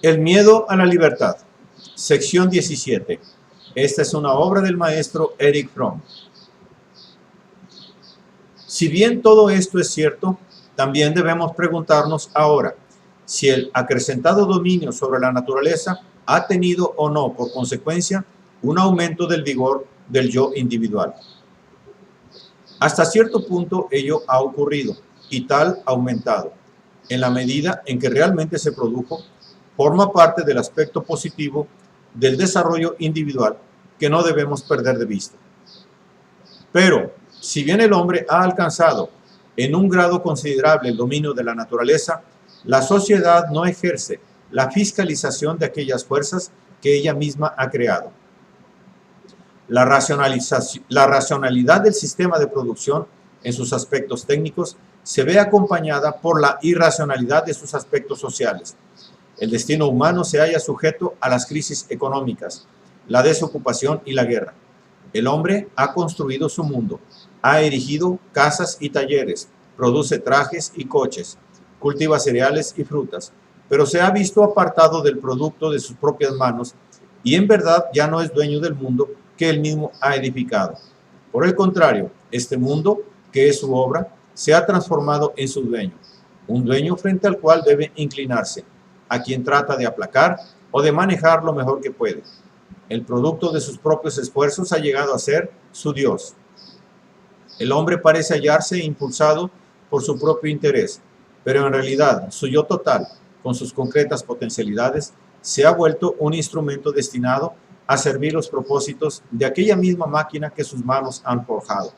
El miedo a la libertad. Sección 17. Esta es una obra del maestro Erich Fromm. Si bien todo esto es cierto, también debemos preguntarnos ahora si el acrecentado dominio sobre la naturaleza ha tenido o no por consecuencia un aumento del vigor del yo individual. Hasta cierto punto ello ha ocurrido y tal aumentado, en la medida en que realmente se produjo, forma parte del aspecto positivo del desarrollo individual que no debemos perder de vista. Pero, si bien el hombre ha alcanzado en un grado considerable el dominio de la naturaleza, la sociedad no ejerce la fiscalización de aquellas fuerzas que ella misma ha creado. La racionalidad del sistema de producción en sus aspectos técnicos se ve acompañada por la irracionalidad de sus aspectos sociales. El destino humano se halla sujeto a las crisis económicas, la desocupación y la guerra. El hombre ha construido su mundo, ha erigido casas y talleres, produce trajes y coches, cultiva cereales y frutas, pero se ha visto apartado del producto de sus propias manos y en verdad ya no es dueño del mundo que él mismo ha edificado. Por el contrario, este mundo, que es su obra, se ha transformado en su dueño, un dueño frente al cual debe inclinarse, a quien trata de aplacar o de manejar lo mejor que puede. El producto de sus propios esfuerzos ha llegado a ser su Dios. El hombre parece hallarse impulsado por su propio interés, pero en realidad su yo total, con sus concretas potencialidades, se ha vuelto un instrumento destinado a servir los propósitos de aquella misma máquina que sus manos han forjado.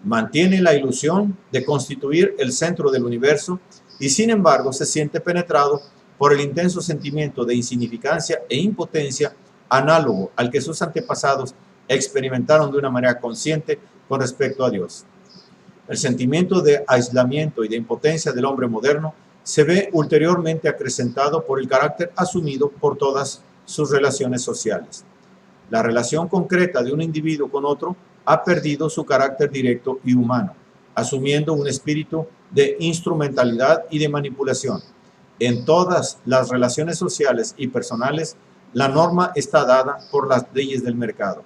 Mantiene la ilusión de constituir el centro del universo y sin embargo se siente penetrado por el intenso sentimiento de insignificancia e impotencia análogo al que sus antepasados experimentaron de una manera consciente con respecto a Dios. El sentimiento de aislamiento y de impotencia del hombre moderno se ve ulteriormente acrecentado por el carácter asumido por todas sus relaciones sociales. La relación concreta de un individuo con otro ha perdido su carácter directo y humano, asumiendo un espíritu de instrumentalidad y de manipulación. En todas las relaciones sociales y personales, la norma está dada por las leyes del mercado.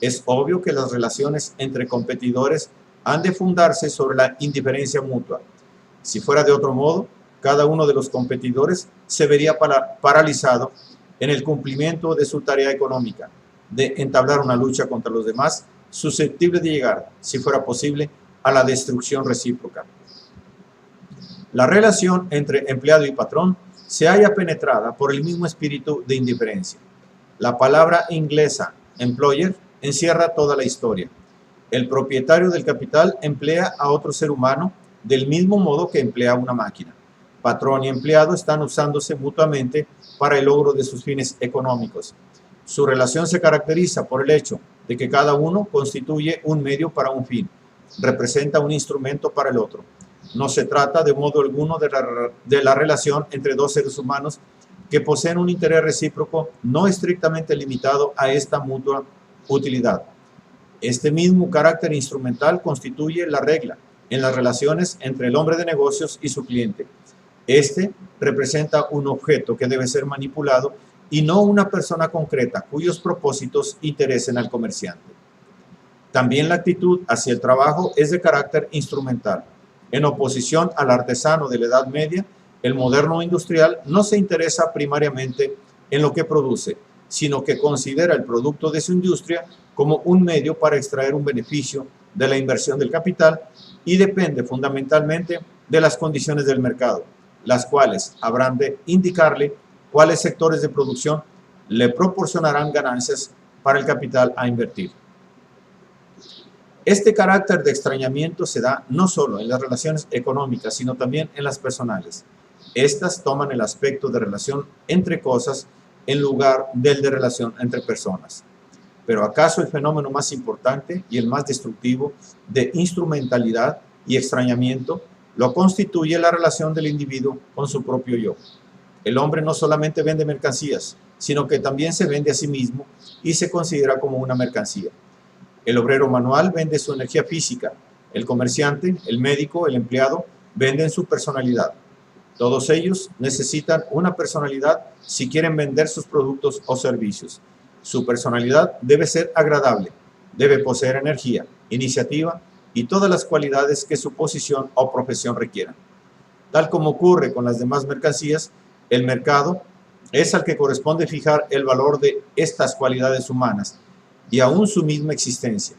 Es obvio que las relaciones entre competidores han de fundarse sobre la indiferencia mutua. Si fuera de otro modo, cada uno de los competidores se vería paralizado en el cumplimiento de su tarea económica, de entablar una lucha contra los demás, susceptible de llegar, si fuera posible, a la destrucción recíproca. La relación entre empleado y patrón se halla penetrada por el mismo espíritu de indiferencia. La palabra inglesa employer encierra toda la historia. El propietario del capital emplea a otro ser humano del mismo modo que emplea una máquina. Patrón y empleado están usándose mutuamente para el logro de sus fines económicos. Su relación se caracteriza por el hecho de que cada uno constituye un medio para un fin, representa un instrumento para el otro. No se trata de modo alguno de la relación entre dos seres humanos que poseen un interés recíproco no estrictamente limitado a esta mutua utilidad. Este mismo carácter instrumental constituye la regla en las relaciones entre el hombre de negocios y su cliente. Este representa un objeto que debe ser manipulado y no una persona concreta cuyos propósitos interesen al comerciante. También la actitud hacia el trabajo es de carácter instrumental. En oposición al artesano de la Edad Media, el moderno industrial no se interesa primariamente en lo que produce, sino que considera el producto de su industria como un medio para extraer un beneficio de la inversión del capital y depende fundamentalmente de las condiciones del mercado, las cuales habrán de indicarle cuáles sectores de producción le proporcionarán ganancias para el capital a invertir. Este carácter de extrañamiento se da no solo en las relaciones económicas, sino también en las personales. Estas toman el aspecto de relación entre cosas en lugar del de relación entre personas. Pero ¿acaso el fenómeno más importante y el más destructivo de instrumentalidad y extrañamiento lo constituye la relación del individuo con su propio yo? El hombre no solamente vende mercancías, sino que también se vende a sí mismo y se considera como una mercancía. El obrero manual vende su energía física, el comerciante, el médico, el empleado venden su personalidad. Todos ellos necesitan una personalidad si quieren vender sus productos o servicios. Su personalidad debe ser agradable, debe poseer energía, iniciativa y todas las cualidades que su posición o profesión requieran. Tal como ocurre con las demás mercancías, el mercado es al que corresponde fijar el valor de estas cualidades humanas y aún su misma existencia.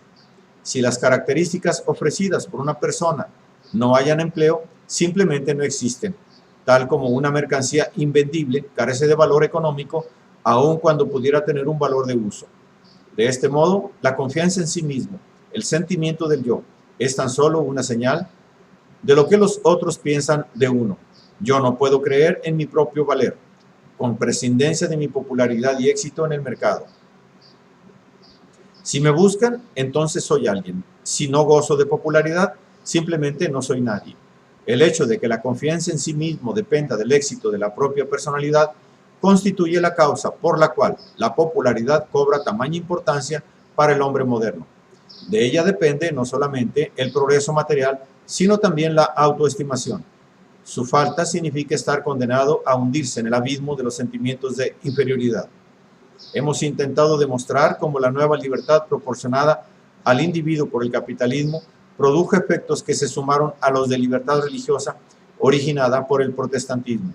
Si las características ofrecidas por una persona no hallan empleo, simplemente no existen, tal como una mercancía invendible carece de valor económico, aun cuando pudiera tener un valor de uso. De este modo, la confianza en sí mismo, el sentimiento del yo, es tan solo una señal de lo que los otros piensan de uno. Yo no puedo creer en mi propio valer, con prescindencia de mi popularidad y éxito en el mercado. Si me buscan, entonces soy alguien. Si no gozo de popularidad, simplemente no soy nadie. El hecho de que la confianza en sí mismo dependa del éxito de la propia personalidad constituye la causa por la cual la popularidad cobra tamaña importancia para el hombre moderno. De ella depende no solamente el progreso material, sino también la autoestimación. Su falta significa estar condenado a hundirse en el abismo de los sentimientos de inferioridad. Hemos intentado demostrar cómo la nueva libertad proporcionada al individuo por el capitalismo produjo efectos que se sumaron a los de libertad religiosa originada por el protestantismo.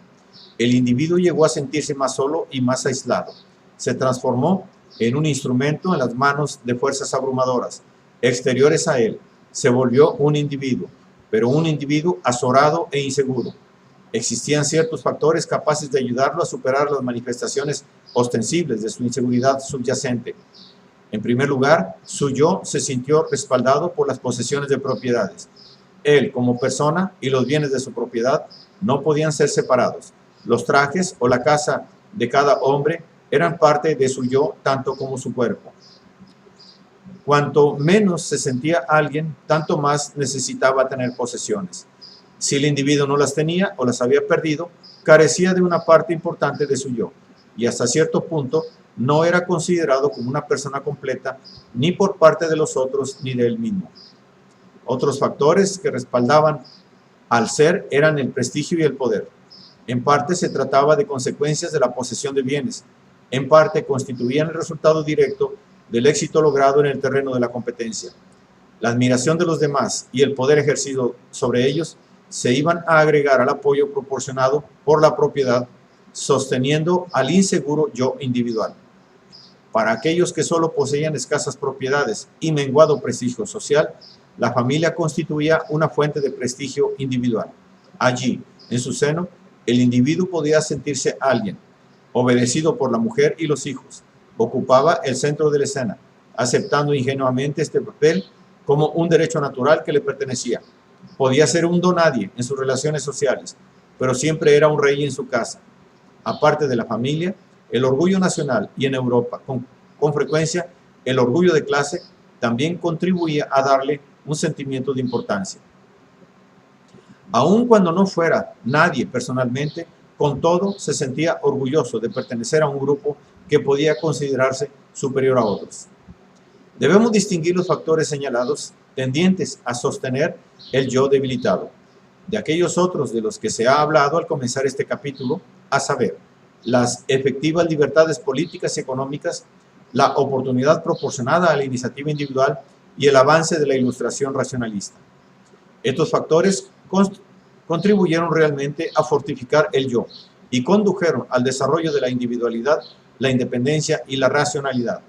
El individuo llegó a sentirse más solo y más aislado. Se transformó en un instrumento en las manos de fuerzas abrumadoras, exteriores a él. Se volvió un individuo, pero un individuo azorado e inseguro. Existían ciertos factores capaces de ayudarlo a superar las manifestaciones ostensibles de su inseguridad subyacente. En primer lugar, su yo se sintió respaldado por las posesiones de propiedades. Él, como persona, y los bienes de su propiedad no podían ser separados. Los trajes o la casa de cada hombre eran parte de su yo, tanto como su cuerpo. Cuanto menos se sentía alguien, tanto más necesitaba tener posesiones. Si el individuo no las tenía o las había perdido, carecía de una parte importante de su yo, y hasta cierto punto no era considerado como una persona completa ni por parte de los otros ni de él mismo. Otros factores que respaldaban al ser eran el prestigio y el poder. En parte se trataba de consecuencias de la posesión de bienes, en parte constituían el resultado directo del éxito logrado en el terreno de la competencia. La admiración de los demás y el poder ejercido sobre ellos se iban a agregar al apoyo proporcionado por la propiedad, sosteniendo al inseguro yo individual. Para aquellos que solo poseían escasas propiedades y menguado prestigio social, la familia constituía una fuente de prestigio individual. Allí, en su seno, el individuo podía sentirse alguien, obedecido por la mujer y los hijos. Ocupaba el centro de la escena, aceptando ingenuamente este papel como un derecho natural que le pertenecía. Podía ser un donadie en sus relaciones sociales, pero siempre era un rey en su casa. Aparte de la familia, el orgullo nacional y en Europa, con frecuencia, el orgullo de clase también contribuía a darle un sentimiento de importancia. Aun cuando no fuera nadie personalmente, con todo se sentía orgulloso de pertenecer a un grupo que podía considerarse superior a otros. Debemos distinguir los factores señalados tendientes a sostener el yo debilitado, de aquellos otros de los que se ha hablado al comenzar este capítulo, a saber, las efectivas libertades políticas y económicas, la oportunidad proporcionada a la iniciativa individual y el avance de la ilustración racionalista. Estos factores contribuyeron realmente a fortificar el yo y condujeron al desarrollo de la individualidad, la independencia y la racionalidad.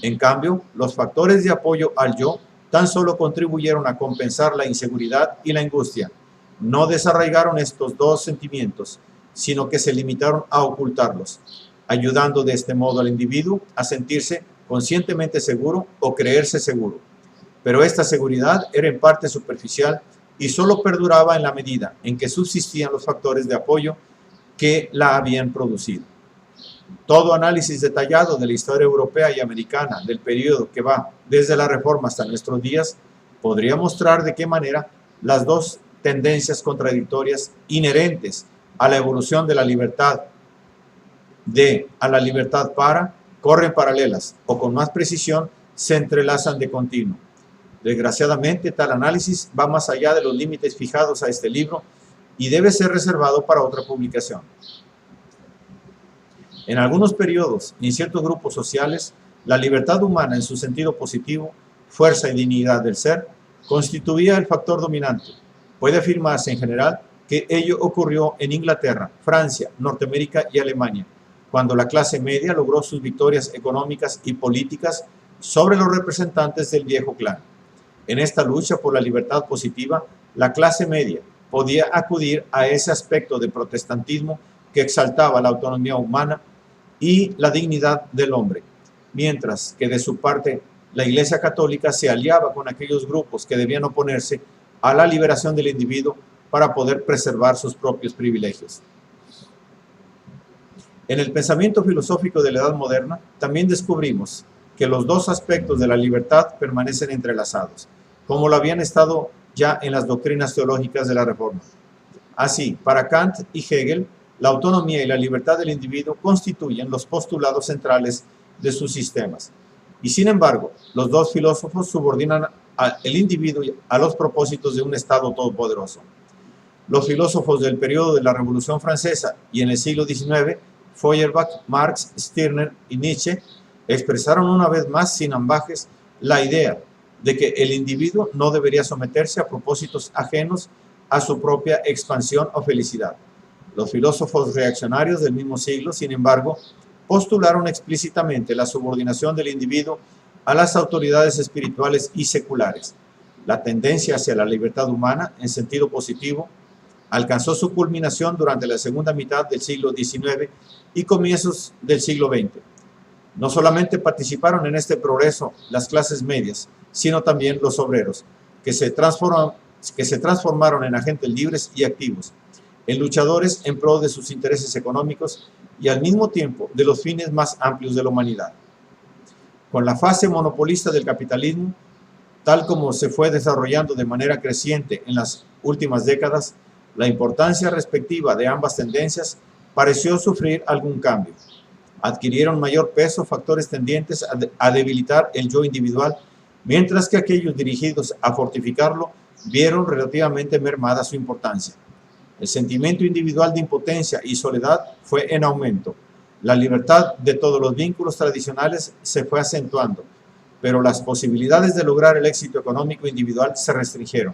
En cambio, los factores de apoyo al yo tan solo contribuyeron a compensar la inseguridad y la angustia. No desarraigaron estos dos sentimientos, sino que se limitaron a ocultarlos, ayudando de este modo al individuo a sentirse conscientemente seguro o creerse seguro. Pero esta seguridad era en parte superficial y solo perduraba en la medida en que subsistían los factores de apoyo que la habían producido. Todo análisis detallado de la historia europea y americana del periodo que va desde la Reforma hasta nuestros días podría mostrar de qué manera las dos tendencias contradictorias inherentes a la evolución de la libertad a la libertad corren paralelas o con más precisión se entrelazan de continuo. Desgraciadamente, tal análisis va más allá de los límites fijados a este libro y debe ser reservado para otra publicación. En algunos periodos y en ciertos grupos sociales, la libertad humana en su sentido positivo, fuerza y dignidad del ser, constituía el factor dominante. Puede afirmarse en general que ello ocurrió en Inglaterra, Francia, Norteamérica y Alemania, cuando la clase media logró sus victorias económicas y políticas sobre los representantes del viejo clan. En esta lucha por la libertad positiva, la clase media podía acudir a ese aspecto de protestantismo que exaltaba la autonomía humana y la dignidad del hombre, mientras que de su parte la Iglesia Católica se aliaba con aquellos grupos que debían oponerse a la liberación del individuo para poder preservar sus propios privilegios. En el pensamiento filosófico de la Edad Moderna también descubrimos que los dos aspectos de la libertad permanecen entrelazados, como lo habían estado ya en las doctrinas teológicas de la Reforma. Así, para Kant y Hegel, la autonomía y la libertad del individuo constituyen los postulados centrales de sus sistemas. Y sin embargo, los dos filósofos subordinan al individuo a los propósitos de un Estado todopoderoso. Los filósofos del periodo de la Revolución Francesa y en el siglo XIX, Feuerbach, Marx, Stirner y Nietzsche, expresaron una vez más sin ambajes la idea de que el individuo no debería someterse a propósitos ajenos a su propia expansión o felicidad. Los filósofos reaccionarios del mismo siglo, sin embargo, postularon explícitamente la subordinación del individuo a las autoridades espirituales y seculares. La tendencia hacia la libertad humana, en sentido positivo, alcanzó su culminación durante la segunda mitad del siglo XIX y comienzos del siglo XX. No solamente participaron en este progreso las clases medias, sino también los obreros, que se transformaron en agentes libres y activos, en luchadores en pro de sus intereses económicos y al mismo tiempo de los fines más amplios de la humanidad. Con la fase monopolista del capitalismo, tal como se fue desarrollando de manera creciente en las últimas décadas, la importancia respectiva de ambas tendencias pareció sufrir algún cambio. Adquirieron mayor peso factores tendientes a debilitar el yo individual, mientras que aquellos dirigidos a fortificarlo vieron relativamente mermada su importancia. El sentimiento individual de impotencia y soledad fue en aumento. La libertad de todos los vínculos tradicionales se fue acentuando, pero las posibilidades de lograr el éxito económico individual se restringieron.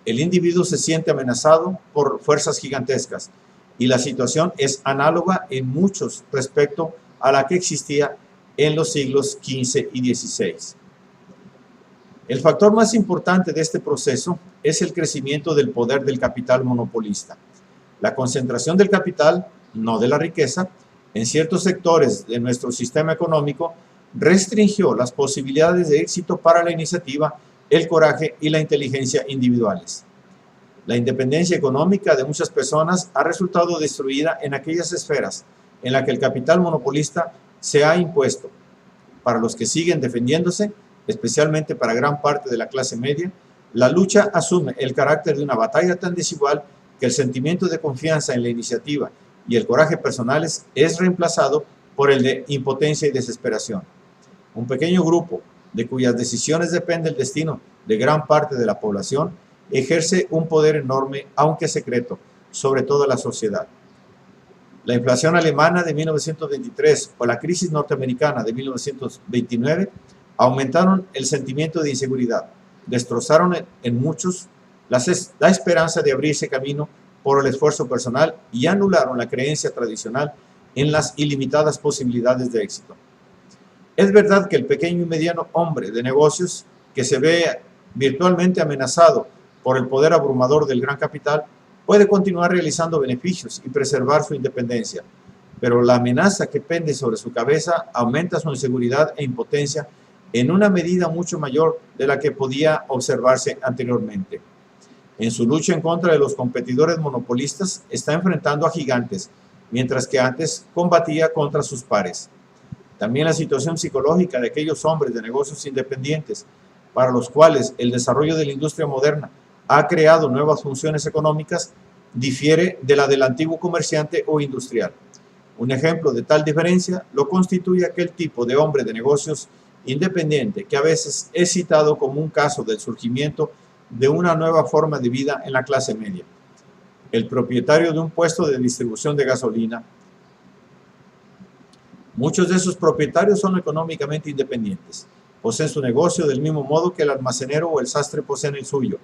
El individuo se siente amenazado por fuerzas gigantescas y la situación es análoga en muchos respecto a la que existía en los siglos XV y XVI. El factor más importante de este proceso es el crecimiento del poder del capital monopolista. La concentración del capital, no de la riqueza, en ciertos sectores de nuestro sistema económico restringió las posibilidades de éxito para la iniciativa, el coraje y la inteligencia individuales. La independencia económica de muchas personas ha resultado destruida en aquellas esferas en las que el capital monopolista se ha impuesto. Para los que siguen defendiéndose, especialmente para gran parte de la clase media, la lucha asume el carácter de una batalla tan desigual que el sentimiento de confianza en la iniciativa y el coraje personales es reemplazado por el de impotencia y desesperación. Un pequeño grupo, de cuyas decisiones depende el destino de gran parte de la población, ejerce un poder enorme, aunque secreto, sobre toda la sociedad. La inflación alemana de 1923 o la crisis norteamericana de 1929 aumentaron el sentimiento de inseguridad, destrozaron en muchos la esperanza de abrirse camino por el esfuerzo personal y anularon la creencia tradicional en las ilimitadas posibilidades de éxito. Es verdad que el pequeño y mediano hombre de negocios, que se ve virtualmente amenazado por el poder abrumador del gran capital, puede continuar realizando beneficios y preservar su independencia, pero la amenaza que pende sobre su cabeza aumenta su inseguridad e impotencia en una medida mucho mayor de la que podía observarse anteriormente. En su lucha en contra de los competidores monopolistas, está enfrentando a gigantes, mientras que antes combatía contra sus pares. También la situación psicológica de aquellos hombres de negocios independientes, para los cuales el desarrollo de la industria moderna ha creado nuevas funciones económicas, difiere de la del antiguo comerciante o industrial. Un ejemplo de tal diferencia lo constituye aquel tipo de hombre de negocios independiente que a veces es citado como un caso del surgimiento de una nueva forma de vida en la clase media. el propietario de un puesto de distribución de gasolina. Muchos de sus propietarios son económicamente independientes. Poseen su negocio del mismo modo que el almacenero o el sastre poseen el suyo.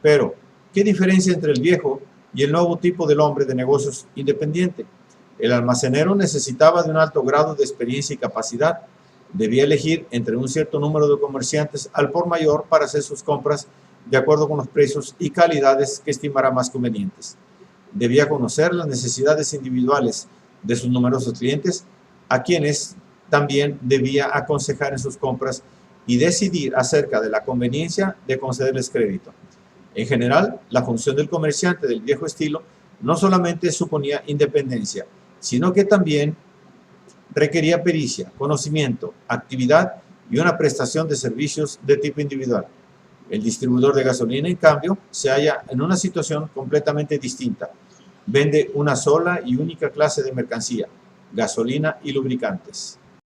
Pero, ¿qué diferencia entre el viejo y el nuevo tipo del hombre de negocios independiente? El almacenero necesitaba de un alto grado de experiencia y capacidad. Debía elegir entre un cierto número de comerciantes al por mayor para hacer sus compras de acuerdo con los precios y calidades que estimara más convenientes. Debía conocer las necesidades individuales de sus numerosos clientes, a quienes también debía aconsejar en sus compras y decidir acerca de la conveniencia de concederles crédito. En general, la función del comerciante del viejo estilo no solamente suponía independencia, sino que también requería pericia, conocimiento, actividad y una prestación de servicios de tipo individual. El distribuidor de gasolina, en cambio, se halla en una situación completamente distinta. Vende una sola y única clase de mercancía: gasolina y lubricantes.